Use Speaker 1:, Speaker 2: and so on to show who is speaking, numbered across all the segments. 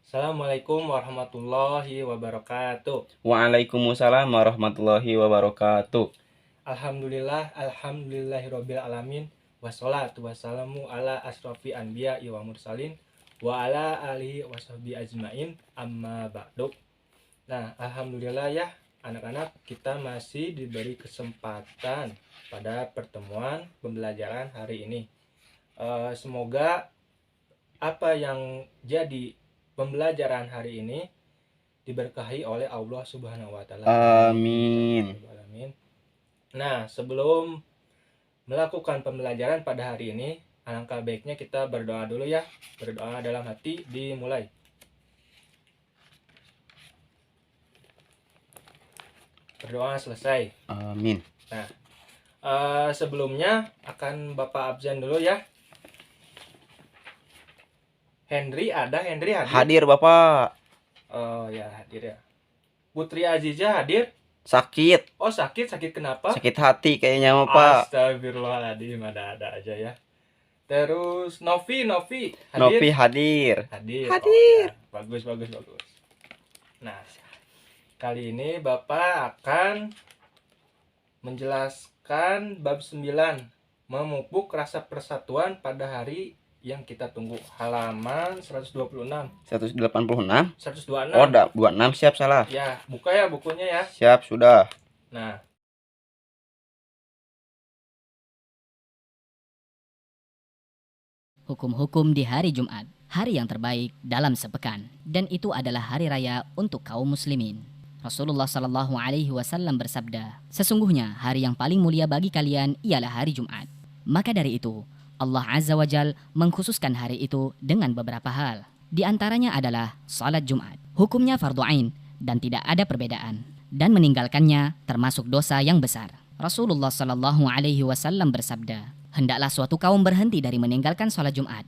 Speaker 1: Assalamualaikum warahmatullahi wabarakatuh.
Speaker 2: Waalaikumsalam warahmatullahi wabarakatuh.
Speaker 1: Alhamdulillahirobbil alamin. Wassalatu wassalamu ala asrofi anbiya wa mursalin wa ala alihi washabi ajmain amma ba'du. Nah, alhamdulillah ya anak-anak, kita masih diberi kesempatan pada pertemuan pembelajaran hari ini. Semoga apa yang jadi pembelajaran hari ini diberkahi oleh Allah Subhanahu wa taala.
Speaker 2: Amin.
Speaker 1: Nah, sebelum melakukan pembelajaran pada hari ini, alangkah baiknya kita berdoa dulu ya. Berdoa dalam hati dimulai. Berdoa selesai.
Speaker 2: Amin.
Speaker 1: Nah, sebelumnya akan Bapak absen dulu ya. Henry hadir?
Speaker 2: Hadir Bapak.
Speaker 1: Oh ya, hadir ya. Putri Aziza hadir?
Speaker 2: Sakit.
Speaker 1: Oh, sakit kenapa?
Speaker 2: Sakit hati kayaknya Pak.
Speaker 1: Astagfirullahaladzim, ada aja ya. Terus Novi hadir?
Speaker 2: Novi hadir.
Speaker 1: Hadir.
Speaker 2: Hadir.
Speaker 1: Oh, ya. Bagus. Nah, kali ini Bapak akan menjelaskan bab 9, memupuk rasa persatuan pada hari yang kita tunggu, halaman 126.
Speaker 2: 186.
Speaker 1: 126.
Speaker 2: Oh, 26, siap salah.
Speaker 1: Ya, buka ya bukunya ya.
Speaker 2: Siap sudah.
Speaker 1: Nah,
Speaker 3: hukum-hukum di hari Jumat, hari yang terbaik dalam sepekan, dan itu adalah hari raya untuk kaum muslimin. Rasulullah Shallallahu Alaihi Wasallam bersabda, sesungguhnya hari yang paling mulia bagi kalian ialah hari Jumat. Maka dari itu, Allah Azza wa Jal mengkhususkan hari itu dengan beberapa hal. Di antaranya adalah salat Jumat. Hukumnya fardu ain dan tidak ada perbedaan, dan meninggalkannya termasuk dosa yang besar. Rasulullah Shallallahu Alaihi Wasallam bersabda, hendaklah suatu kaum berhenti dari meninggalkan sholat Jumat,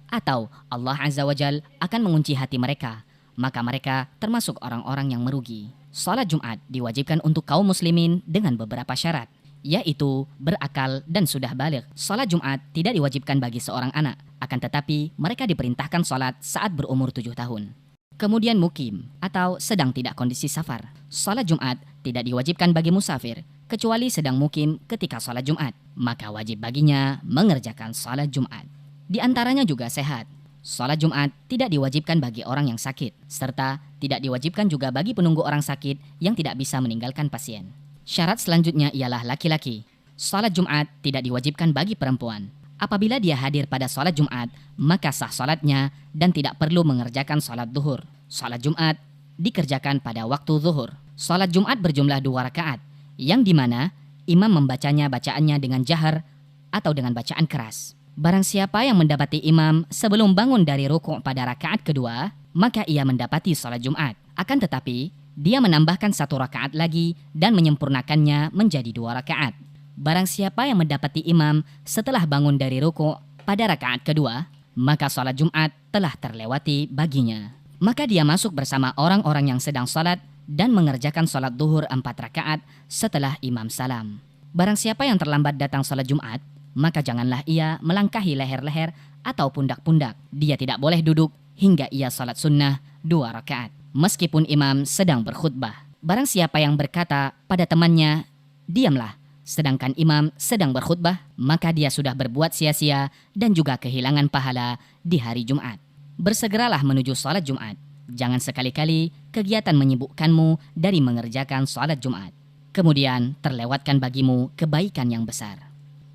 Speaker 3: atau Allah Azza wa Jal akan mengunci hati mereka, maka mereka termasuk orang-orang yang merugi. Sholat Jumat diwajibkan untuk kaum muslimin dengan beberapa syarat, yaitu berakal dan sudah baligh. Sholat Jumat tidak diwajibkan bagi seorang anak, akan tetapi mereka diperintahkan sholat saat berumur 7 tahun. Kemudian mukim atau sedang tidak kondisi safar. Sholat Jumat tidak diwajibkan bagi musafir, kecuali sedang mukim ketika sholat Jumat, maka wajib baginya mengerjakan sholat Jumat. Di antaranya juga sehat. Sholat Jumat tidak diwajibkan bagi orang yang sakit, serta tidak diwajibkan juga bagi penunggu orang sakit yang tidak bisa meninggalkan pasien. Syarat selanjutnya ialah laki-laki. Sholat Jumat tidak diwajibkan bagi perempuan. Apabila dia hadir pada sholat Jumat, maka sah sholatnya dan tidak perlu mengerjakan sholat zuhur. Sholat Jumat dikerjakan pada waktu zuhur. Sholat Jumat berjumlah 2 rakaat, yang dimana imam membacanya bacaannya dengan jahar atau dengan bacaan keras. Barang siapa yang mendapati imam sebelum bangun dari rukuk pada rakaat kedua, maka ia mendapati sholat Jumat. Akan tetapi, dia menambahkan 1 rakaat lagi dan menyempurnakannya menjadi 2 rakaat. Barang siapa yang mendapati imam setelah bangun dari rukuk pada rakaat kedua, maka sholat Jumat telah terlewati baginya. Maka dia masuk bersama orang-orang yang sedang sholat dan mengerjakan sholat zuhur 4 rakaat setelah imam salam. Barang siapa yang terlambat datang sholat Jumat, maka janganlah ia melangkahi leher-leher atau pundak-pundak. Dia tidak boleh duduk hingga ia sholat sunnah 2 rakaat, meskipun imam sedang berkhutbah. Barang siapa yang berkata pada temannya, diamlah, sedangkan imam sedang berkhutbah, maka dia sudah berbuat sia-sia dan juga kehilangan pahala di hari Jumat. Bersegeralah menuju sholat Jumat. Jangan sekali-kali kegiatan menyibukkanmu dari mengerjakan sholat Jumat, kemudian terlewatkan bagimu kebaikan yang besar.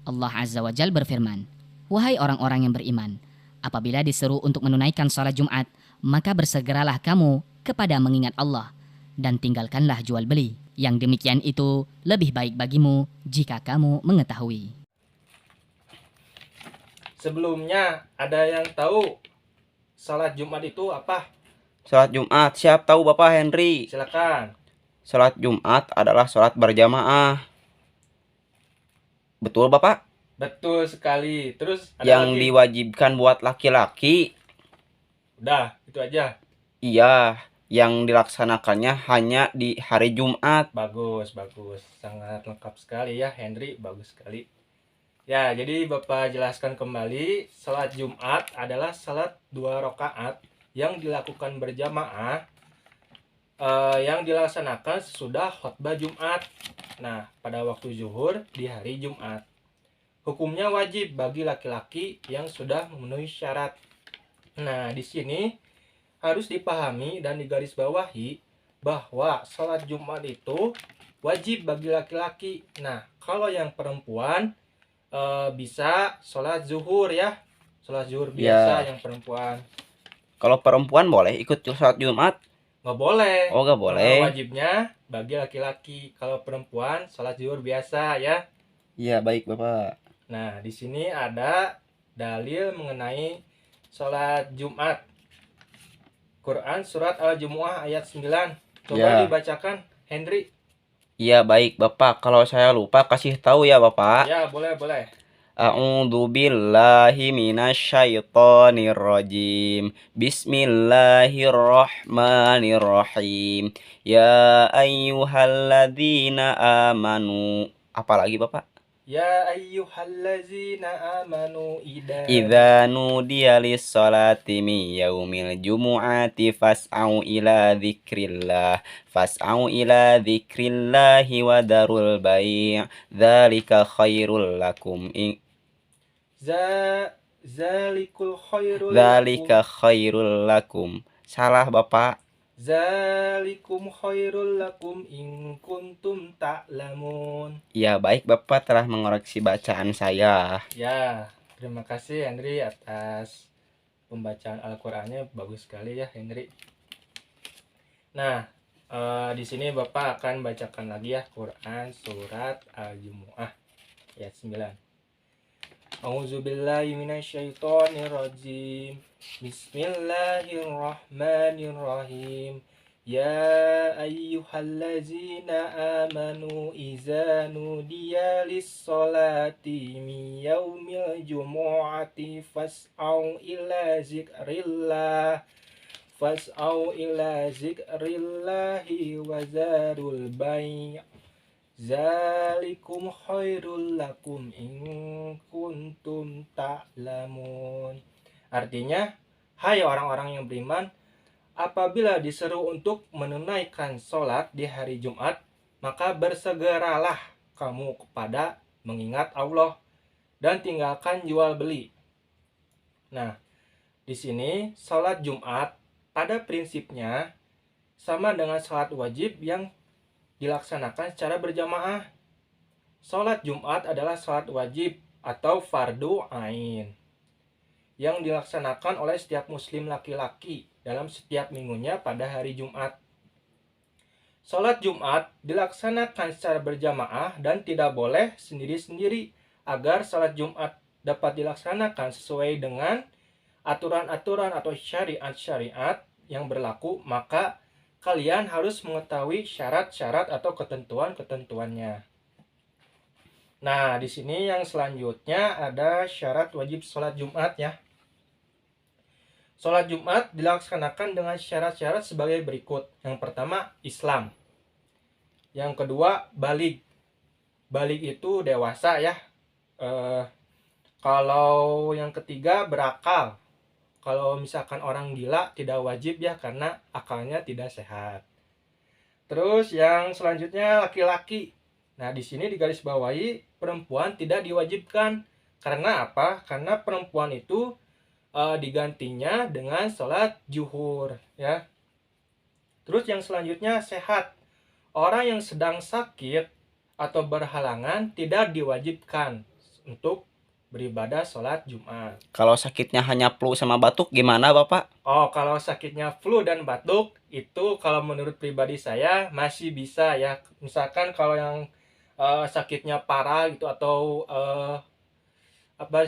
Speaker 3: Allah Azza wa Jal berfirman, wahai orang-orang yang beriman, apabila diseru untuk menunaikan sholat Jumat, maka bersegeralah kamu kepada mengingat Allah, dan tinggalkanlah jual beli. Yang demikian itu lebih baik bagimu jika kamu mengetahui.
Speaker 1: sebelumnya ada yang tahu salat Jumat itu apa?
Speaker 2: Salat Jumat, siap tahu Bapak Henry.
Speaker 1: Silakan.
Speaker 2: Salat Jumat adalah salat berjamaah. Betul Bapak?
Speaker 1: Betul sekali. Terus ada
Speaker 2: yang
Speaker 1: lagi?
Speaker 2: Diwajibkan buat laki-laki.
Speaker 1: Udah, itu aja.
Speaker 2: Iya, yang dilaksanakannya hanya di hari Jumat.
Speaker 1: Bagus. Sangat lengkap sekali ya, Henry. Bagus sekali. Ya, jadi Bapak jelaskan kembali, salat Jumat adalah salat 2 rakaat yang dilakukan berjamaah yang dilaksanakan sesudah khutbah Jumat. Nah, pada waktu zuhur di hari Jumat. Hukumnya wajib bagi laki-laki yang sudah memenuhi syarat. Nah, di sini harus dipahami dan digarisbawahi bahwa sholat Jumat itu wajib bagi laki-laki. Nah, kalau yang perempuan bisa sholat zuhur ya. Sholat zuhur biasa yang perempuan.
Speaker 2: Kalau perempuan boleh ikut sholat Jumat?
Speaker 1: Nggak boleh.
Speaker 2: Oh, nggak boleh.
Speaker 1: Wajibnya bagi laki-laki. Kalau perempuan sholat zuhur biasa ya.
Speaker 2: Iya, baik Bapak.
Speaker 1: Nah, di sini ada dalil mengenai sholat Jumat. Quran surat Al-Jumu'ah ayat 9. Coba dibacakan, Henry.
Speaker 2: Iya, baik Bapak. Kalau saya lupa kasih tahu ya Bapak.
Speaker 1: Ya, boleh.
Speaker 2: A'udzu billahi minasyaitonir rajim. Bismillahirrahmanirrahim. Ya ayyuhalladzina amanu. Apalagi Bapak?
Speaker 1: Ya ayyuhallazina amanu
Speaker 2: idza nudiya lis-salati min yaumil jumu'ati fas'au ila dzikrillahi wa darul bai' dzalika khairul lakum Dzalika khairul lakum. Salah Bapak.
Speaker 1: Zalikum khairul lakum in kuntum ta'lamun.
Speaker 2: Ya, baik Bapak telah mengoreksi bacaan saya.
Speaker 1: Ya, terima kasih Henry atas pembacaan Al-Qur'annya, bagus sekali ya Henry. Nah, di sini Bapak akan bacakan lagi ya Quran surat Al-Jumu'ah ayat 9. A'udzubillahi minasyaitonirrajim. Bismillahirrahmanirrahim. Ya ayyuhallazina amanu iza nudiya lis-salati min yaumil jumu'ati fas'au ila zikrillahi wa zarul bai' Zalikum khairul lakum in kuntum ta'lamun. Artinya, hai orang-orang yang beriman, apabila diseru untuk menunaikan sholat di hari Jumat, maka bersegeralah kamu kepada mengingat Allah dan tinggalkan jual beli. Nah, di sini sholat Jumat pada prinsipnya sama dengan sholat wajib yang dilaksanakan secara berjamaah. Sholat Jumat adalah sholat wajib atau fardu ain yang dilaksanakan oleh setiap muslim laki-laki dalam setiap minggunya pada hari Jumat. Sholat Jumat dilaksanakan secara berjamaah dan tidak boleh sendiri-sendiri. Agar sholat Jumat dapat dilaksanakan sesuai dengan aturan-aturan atau syariat-syariat yang berlaku, maka kalian harus mengetahui syarat-syarat atau ketentuan-ketentuannya. Nah, di sini yang selanjutnya ada syarat wajib sholat Jumat ya. Sholat Jumat dilaksanakan dengan syarat-syarat sebagai berikut. Yang pertama, Islam. Yang kedua, balig. Balig itu dewasa ya. Kalau yang ketiga, berakal. Kalau misalkan orang gila tidak wajib ya karena akalnya tidak sehat. Terus yang selanjutnya laki-laki. Nah, di sini digarisbawahi perempuan tidak diwajibkan. Karena apa? Karena perempuan itu digantinya dengan sholat zuhur ya. Terus yang selanjutnya sehat. Orang yang sedang sakit atau berhalangan tidak diwajibkan untuk beribadah sholat Jumat.
Speaker 2: Kalau sakitnya hanya flu sama batuk gimana Bapak?
Speaker 1: Oh, kalau sakitnya flu dan batuk itu kalau menurut pribadi saya masih bisa ya. Misalkan kalau yang sakitnya parah gitu atau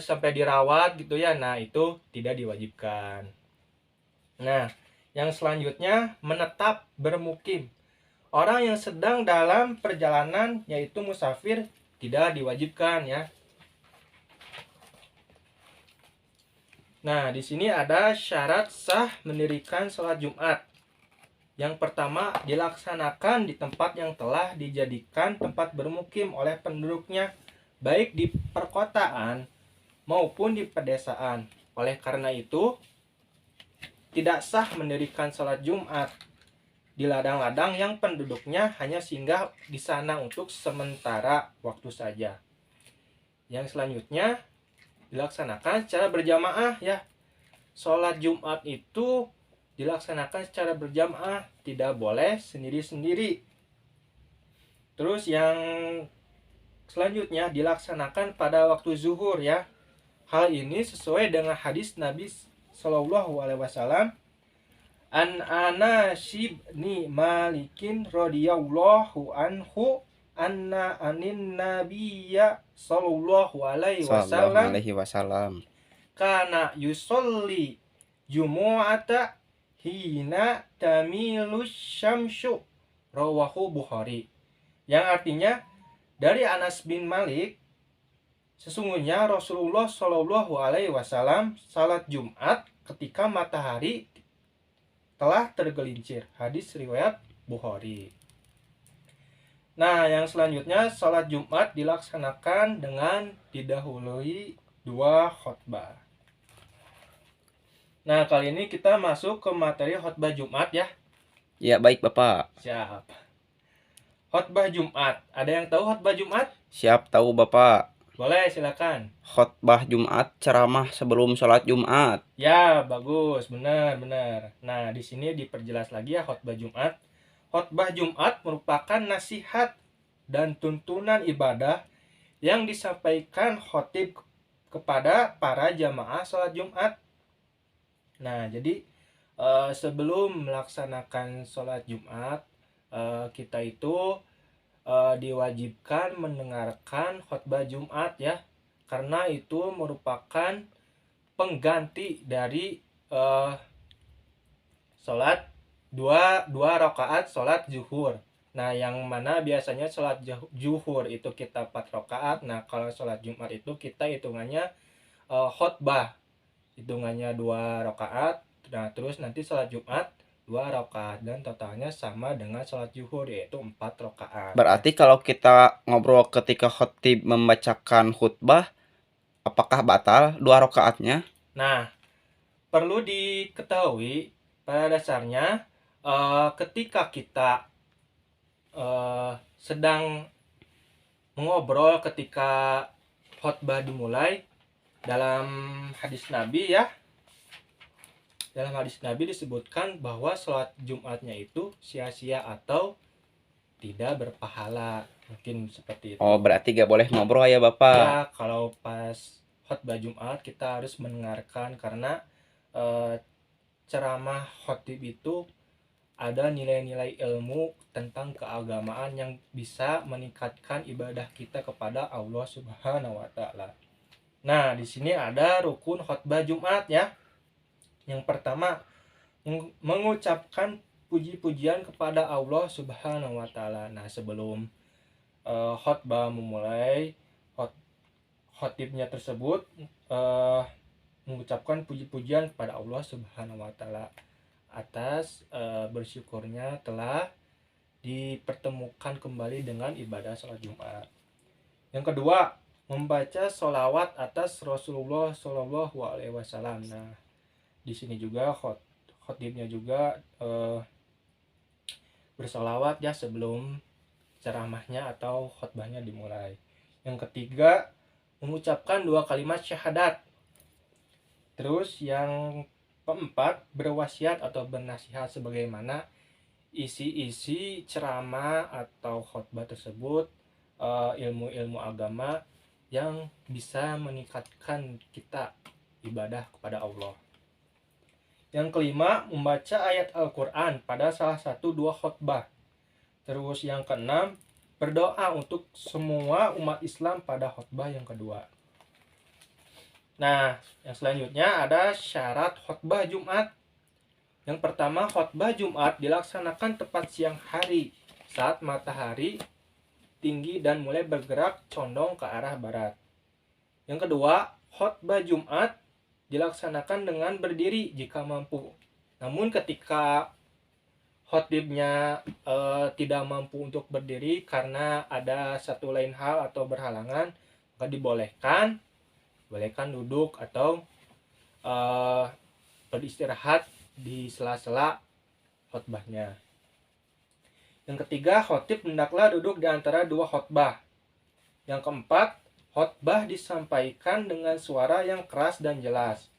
Speaker 1: sampai dirawat gitu ya, nah itu tidak diwajibkan. Nah, yang selanjutnya menetap bermukim. Orang yang sedang dalam perjalanan yaitu musafir tidak diwajibkan ya. Nah, di sini ada syarat sah mendirikan sholat Jumat. Yang pertama, dilaksanakan di tempat yang telah dijadikan tempat bermukim oleh penduduknya, baik di perkotaan maupun di pedesaan. Oleh karena itu, tidak sah mendirikan sholat Jumat di ladang-ladang yang penduduknya hanya singgah di sana untuk sementara waktu saja. Yang selanjutnya dilaksanakan secara berjamaah ya. Sholat Jumat itu dilaksanakan secara berjamaah, tidak boleh sendiri-sendiri. Terus yang selanjutnya dilaksanakan pada waktu zuhur ya. Hal ini sesuai dengan hadis Nabi Shallallahu Alaihi Wasallam, an Anas bin Malikin radhiyallahu anhu anna anin nabiyya sallallahu alaihi
Speaker 2: wasallam
Speaker 1: kana yusolli jumu'ata hina tamilus syamsu, rawahu Bukhari. Yang artinya dari Anas bin Malik, sesungguhnya Rasulullah Shallallahu Alaihi Wasallam salat Jumat ketika matahari telah tergelincir. Hadis riwayat Bukhari. Nah, yang selanjutnya salat Jumat dilaksanakan dengan didahului 2 khutbah. Nah, kali ini kita masuk ke materi khutbah Jumat ya.
Speaker 2: Ya, baik Bapak.
Speaker 1: Siap. Khutbah Jumat. Ada yang tahu khutbah Jumat?
Speaker 2: Siap, tahu Bapak.
Speaker 1: Boleh, silakan.
Speaker 2: Khutbah Jumat, ceramah sebelum sholat Jumat.
Speaker 1: Ya, bagus, benar. Nah, di sini diperjelas lagi ya khutbah Jumat. Khutbah Jumat merupakan nasihat dan tuntunan ibadah yang disampaikan khotib kepada para jamaah sholat Jumat. Nah, jadi sebelum melaksanakan sholat Jumat, kita itu diwajibkan mendengarkan khutbah Jumat ya, karena itu merupakan pengganti dari sholat dua rakaat sholat zuhur. Nah, yang mana biasanya sholat zuhur itu kita 4 rakaat. Nah, kalau sholat Jumat itu kita hitungannya khutbah, hitungannya 2 rakaat. Nah, terus nanti sholat Jumat 2 rakaat dan totalnya sama dengan sholat zuhur, yaitu 4 rakaat.
Speaker 2: Berarti kalau kita ngobrol ketika khotib membacakan khutbah, apakah batal 2 rakaatnya?
Speaker 1: Nah, perlu diketahui pada dasarnya ketika kita sedang mengobrol ketika khutbah dimulai, dalam hadis Nabi ya, dalam hadis Nabi disebutkan bahwa sholat Jumatnya itu sia-sia atau tidak berpahala, mungkin seperti itu.
Speaker 2: Oh, berarti gak boleh ngobrol ya Bapak?
Speaker 1: Ya, kalau pas khutbah Jumat kita harus mendengarkan, karena ceramah khotib itu ada nilai-nilai ilmu tentang keagamaan yang bisa meningkatkan ibadah kita kepada Allah Subhanahu wa taala. Nah, di sini ada rukun khutbah Jumat ya. Yang pertama, mengucapkan puji-pujian kepada Allah Subhanahu wa taala. Nah, sebelum khutbah memulai, khotibnya tersebut mengucapkan puji-pujian kepada Allah Subhanahu wa taala atas bersyukurnya telah dipertemukan kembali dengan ibadah sholat Jumat. Yang kedua, membaca sholawat atas Rasulullah Shallallahu Alaihi Wasallam. Nah, di sini juga khotibnya juga bersolawat ya sebelum ceramahnya atau khutbahnya dimulai. Yang ketiga, mengucapkan 2 kalimat syahadat. Terus yang keempat, berwasiat atau bernasihat sebagaimana isi-isi ceramah atau khutbah tersebut, ilmu-ilmu agama yang bisa meningkatkan kita ibadah kepada Allah. Yang kelima, membaca ayat Al-Quran pada salah satu 2 khutbah. Terus yang keenam, berdoa untuk semua umat Islam pada khutbah yang kedua. Nah, yang selanjutnya ada syarat khutbah Jumat. Yang pertama, khutbah Jumat dilaksanakan tepat siang hari saat matahari tinggi dan mulai bergerak condong ke arah barat. Yang kedua, khutbah Jumat dilaksanakan dengan berdiri jika mampu. Namun ketika khotibnya tidak mampu untuk berdiri karena ada satu lain hal atau berhalangan, maka bolehkan duduk atau beristirahat di sela-sela khotbahnya. Yang ketiga, khotib hendaklah duduk di antara dua khotbah. Yang keempat, khotbah disampaikan dengan suara yang keras dan jelas.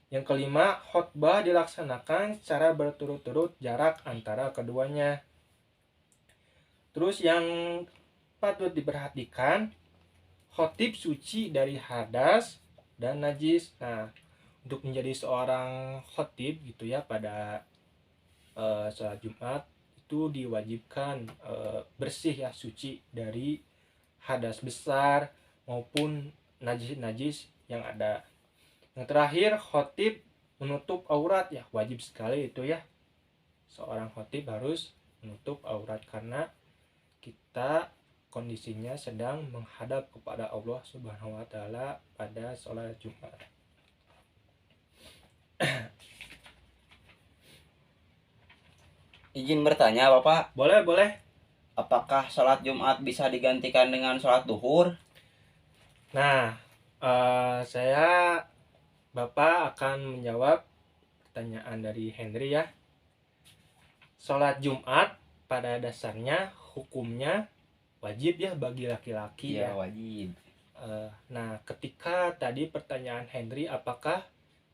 Speaker 1: Yang kelima, khotbah dilaksanakan secara berturut-turut jarak antara keduanya. Terus yang patut diperhatikan, khotib suci dari hadas dan najis. Nah, untuk menjadi seorang khotib gitu ya pada sholat Jumat itu diwajibkan bersih ya, suci dari hadas besar maupun najis-najis yang ada. Yang terakhir, khotib menutup aurat ya, wajib sekali itu ya. Seorang khotib harus menutup aurat karena kita kondisinya sedang menghadap kepada Allah Subhanahu wa taala pada sholat Jumat.
Speaker 2: Izin bertanya, Bapak,
Speaker 1: Boleh.
Speaker 2: apakah sholat Jumat bisa digantikan dengan sholat duhur?
Speaker 1: Nah, Bapak akan menjawab pertanyaan dari Henry ya. Sholat Jumat pada dasarnya hukumnya wajib ya bagi laki-laki
Speaker 2: Iya,
Speaker 1: ya.
Speaker 2: wajib.
Speaker 1: Nah, ketika tadi pertanyaan Henry, apakah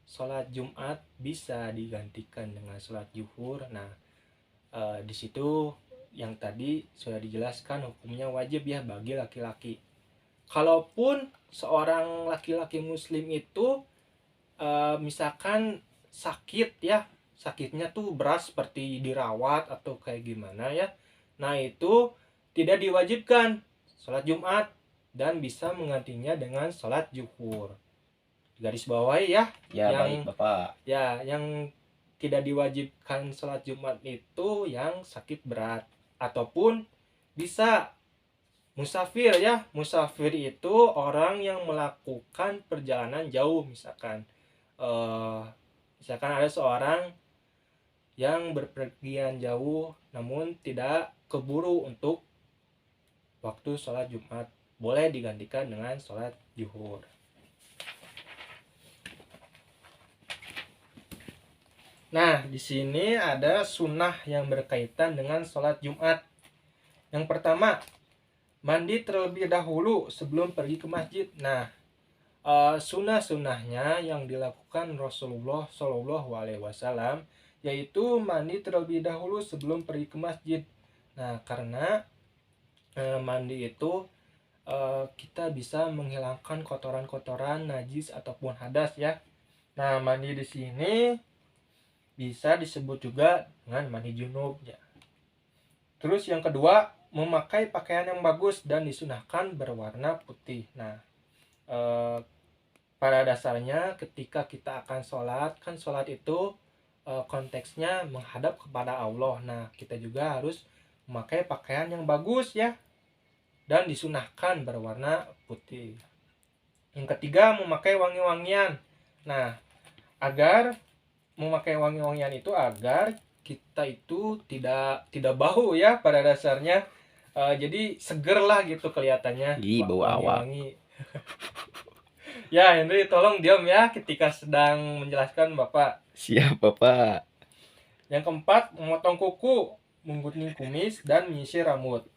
Speaker 1: sholat Jumat bisa digantikan dengan sholat zuhur? Nah, di situ yang tadi sudah dijelaskan hukumnya wajib ya bagi laki-laki. Kalaupun seorang laki-laki muslim itu misalkan sakit ya, sakitnya tuh berat seperti dirawat atau kayak gimana ya, nah itu tidak diwajibkan sholat Jumat dan bisa menggantinya dengan sholat zuhur. Garis bawahi ya,
Speaker 2: Ya,
Speaker 1: yang
Speaker 2: baik, Bapak.
Speaker 1: ya yang tidak diwajibkan sholat Jumat itu yang sakit berat ataupun bisa musafir ya. Musafir itu orang yang melakukan perjalanan jauh, misalkan ada seorang yang berpergian jauh namun tidak keburu untuk waktu sholat Jumat, boleh digantikan dengan sholat zuhur. Nah, di sini ada sunnah yang berkaitan dengan sholat Jumat. Yang pertama, mandi terlebih dahulu sebelum pergi ke masjid. Nah, sunnah-sunnahnya yang dilakukan Rasulullah Shallallahu Alaihi Wasallam yaitu mandi terlebih dahulu sebelum pergi ke masjid. Nah, karena mandi itu kita bisa menghilangkan kotoran-kotoran najis ataupun hadas ya. Nah, mandi di sini bisa disebut juga dengan mandi junub ya. Terus yang kedua, memakai pakaian yang bagus dan disunahkan berwarna putih. Nah, pada dasarnya ketika kita akan sholat, kan sholat itu konteksnya menghadap kepada Allah. Nah, kita juga harus memakai pakaian yang bagus ya dan disunahkan berwarna putih. Yang ketiga, memakai wangi-wangian. Nah, agar memakai wangi-wangian itu agar kita itu tidak bau ya pada dasarnya. Jadi seger lah gitu kelihatannya.
Speaker 2: Ih, bau awak.
Speaker 1: Wangi-wangi. Ya, Henry tolong diam ya ketika sedang menjelaskan Bapak.
Speaker 2: Siap, Bapak.
Speaker 1: Yang keempat, memotong kuku, menggunting kumis, dan menyisir rambut.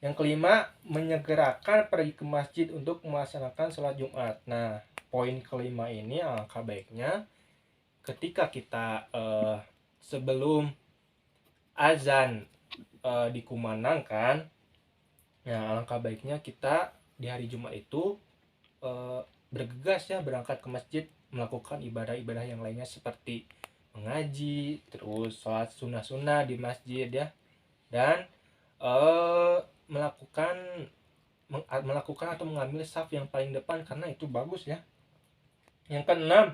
Speaker 1: Yang kelima, menyegerakan pergi ke masjid untuk melaksanakan sholat Jumat. Nah, poin kelima ini alangkah baiknya ketika kita sebelum azan dikumandangkan, nah alangkah baiknya kita di hari Jumat itu bergegas ya berangkat ke masjid melakukan ibadah-ibadah yang lainnya seperti mengaji, terus sholat sunnah-sunnah di masjid ya, dan melakukan atau mengambil saf yang paling depan karena itu bagus ya. Yang keenam,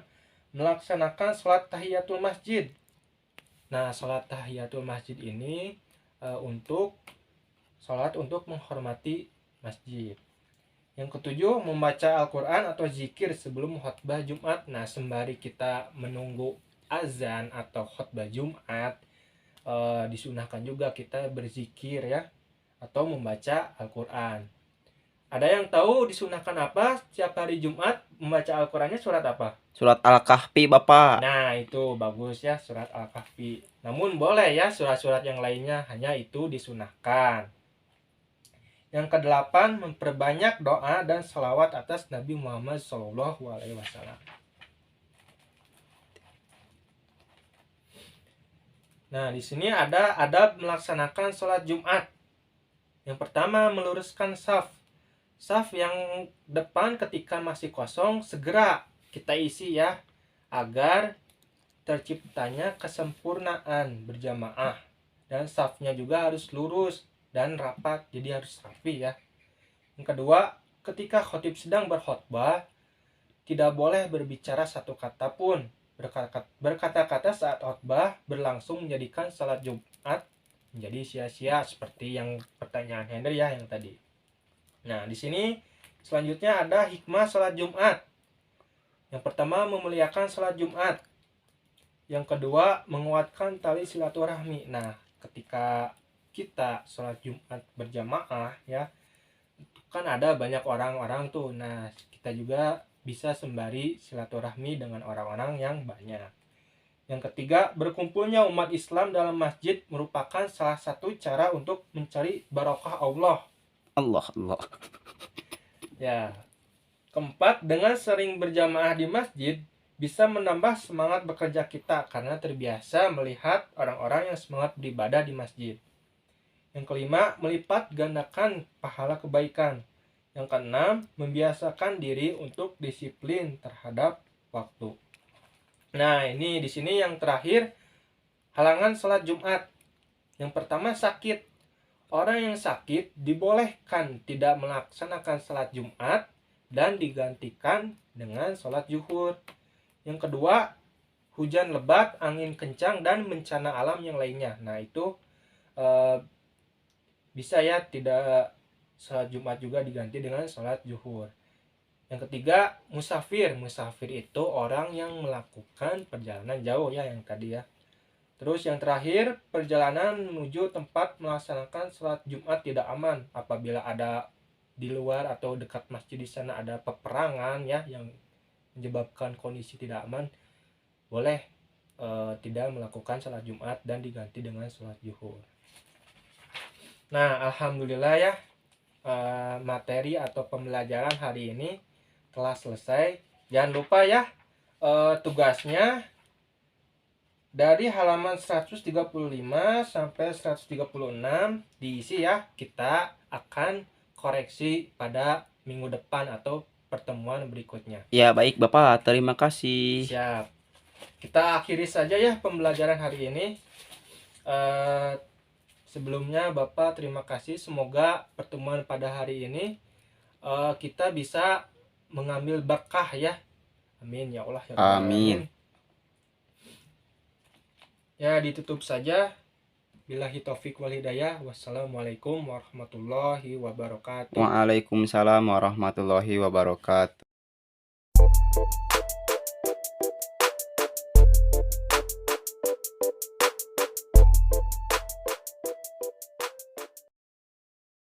Speaker 1: melaksanakan sholat tahiyatul masjid. Nah, sholat tahiyatul masjid ini untuk sholat untuk menghormati masjid. Yang ketujuh, membaca Al-Quran atau zikir sebelum khutbah Jumat. Nah, sembari kita menunggu azan atau khutbah Jumat, disunahkan juga kita berzikir ya, atau membaca Al-Quran. Ada yang tahu disunahkan apa setiap hari Jumat membaca Al-Qurannya surat apa?
Speaker 2: Surat Al-Kahfi, Bapak.
Speaker 1: Nah, itu bagus ya surat Al-Kahfi. Namun boleh ya surat-surat yang lainnya, hanya itu disunahkan. Yang kedelapan, memperbanyak doa dan salawat atas Nabi Muhammad SAW. Nah, di sini ada adab melaksanakan sholat Jumat. Yang pertama, meluruskan saf. Saf yang depan ketika masih kosong, segera kita isi ya, agar terciptanya kesempurnaan berjamaah. Dan safnya juga harus lurus dan rapat, jadi harus rapi ya. Yang kedua, ketika khotib sedang berkhotbah, tidak boleh berbicara satu kata pun. Berkata-kata saat khotbah berlangsung menjadikan salat Jumat menjadi sia-sia, seperti yang pertanyaan Henry ya yang tadi. Nah, di sini selanjutnya ada hikmah salat Jumat. Yang pertama, memuliakan salat Jumat. Yang kedua, menguatkan tali silaturahmi. Nah, ketika kita sholat Jumat berjamaah ya, kan ada banyak orang-orang tuh. Nah, kita juga bisa sembari silaturahmi dengan orang-orang yang banyak. Yang ketiga, berkumpulnya umat Islam dalam masjid merupakan salah satu cara untuk mencari barokah Allah.
Speaker 2: Allah.
Speaker 1: Ya. Keempat, dengan sering berjamaah di masjid bisa menambah semangat bekerja kita karena terbiasa melihat orang-orang yang semangat beribadah di masjid. Yang kelima, melipat gandakan pahala kebaikan. Yang keenam, membiasakan diri untuk disiplin terhadap waktu. Nah, ini di sini yang terakhir, halangan sholat Jumat. Yang pertama, sakit. Orang yang sakit dibolehkan tidak melaksanakan sholat Jumat dan digantikan dengan sholat zuhur. Yang kedua, hujan lebat, angin kencang, dan bencana alam yang lainnya. Nah, itu bisa ya tidak sholat Jumat juga diganti dengan sholat zuhur. Yang ketiga, musafir. Musafir itu orang yang melakukan perjalanan jauh ya yang tadi ya. Terus yang terakhir, perjalanan menuju tempat melaksanakan sholat Jumat tidak aman apabila ada di luar atau dekat masjid di sana ada peperangan ya yang menyebabkan kondisi tidak aman, boleh tidak melakukan sholat Jumat dan diganti dengan sholat zuhur. Nah, alhamdulillah ya, materi atau pembelajaran hari ini telah selesai. Jangan lupa ya, tugasnya dari halaman 135 sampai 136 diisi ya. Kita akan koreksi pada minggu depan atau pertemuan berikutnya.
Speaker 2: Ya, baik Bapak, terima kasih.
Speaker 1: Siap. Kita akhiri saja ya pembelajaran hari ini. Sebelumnya Bapak terima kasih. Semoga pertemuan pada hari ini kita bisa mengambil berkah ya. Amin ya Allah ya Rabbal
Speaker 2: Amin.
Speaker 1: Alamin. Ya, ditutup saja. Billahi taufik wal hidayah. Wassalamualaikum warahmatullahi wabarakatuh.
Speaker 2: Waalaikumsalam warahmatullahi wabarakatuh.